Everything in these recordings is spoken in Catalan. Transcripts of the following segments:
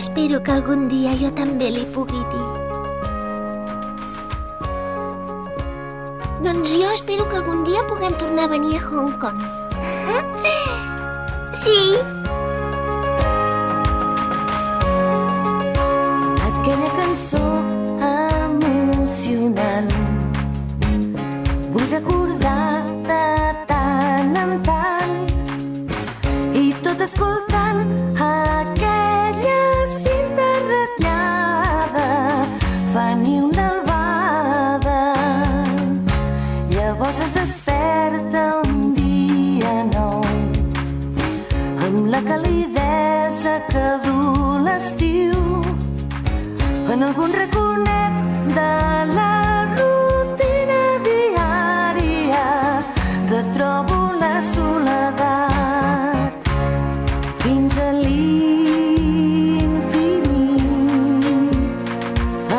Espero que algun dia jo també li pugui dir. Doncs jo espero que algun dia puguem tornar a venir a Hong Kong. Sí. Aquella cançó emocionant vull recordar de tant en tant, i tot escoltant aquella cinta ratllada fa ni una albada. Llavors es desperta un dia nou amb la calidesa que du l'estiu. En algun raconet de la rutina diària retrobo la soledat fins a l'infinit.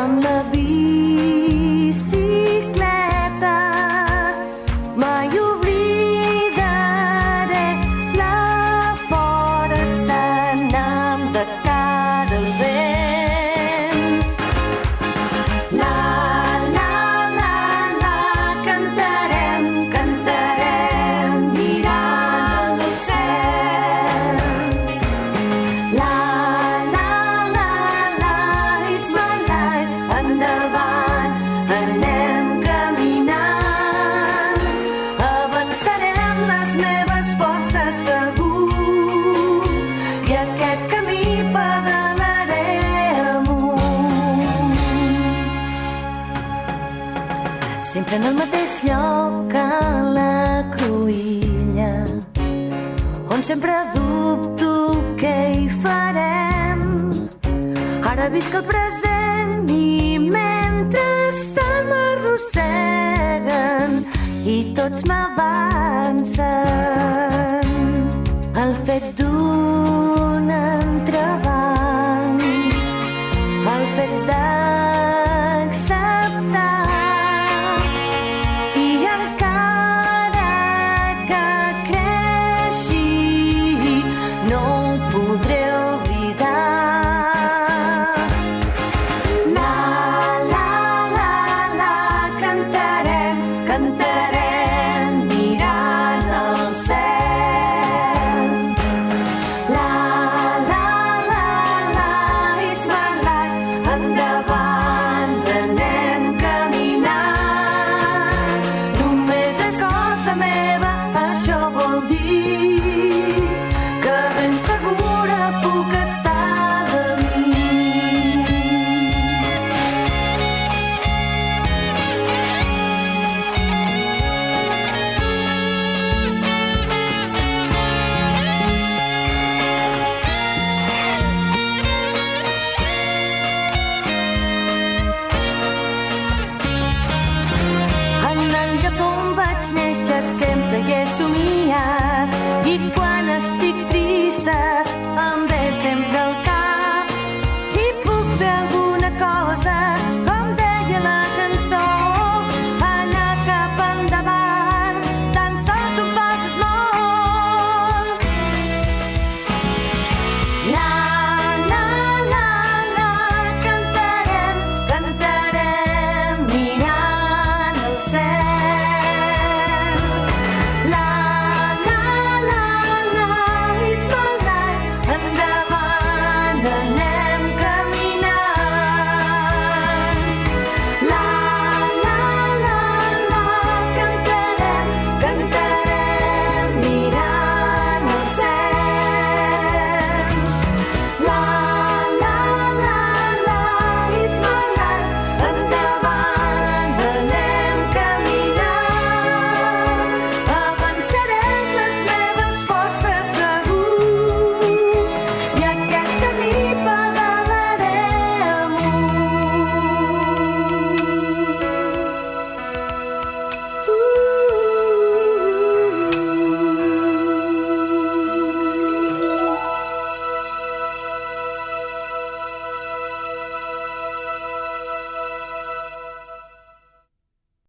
Amb la bicicleta mai oblidaré la força anant de cara al vent. La, la, la, la, cantarem, cantarem mirant el cel. La, la, la, la, it's my life, endavant, anem caminant. Avançarem les meves forces segur, i aquest camí pedalaré amunt. Sempre en el mateix lloc a la cruïlla, on sempre dubto què hi farem. Ara visc el present i mentrestant m'arrosseguen i tots m'avancen. El fet d'un entrebanc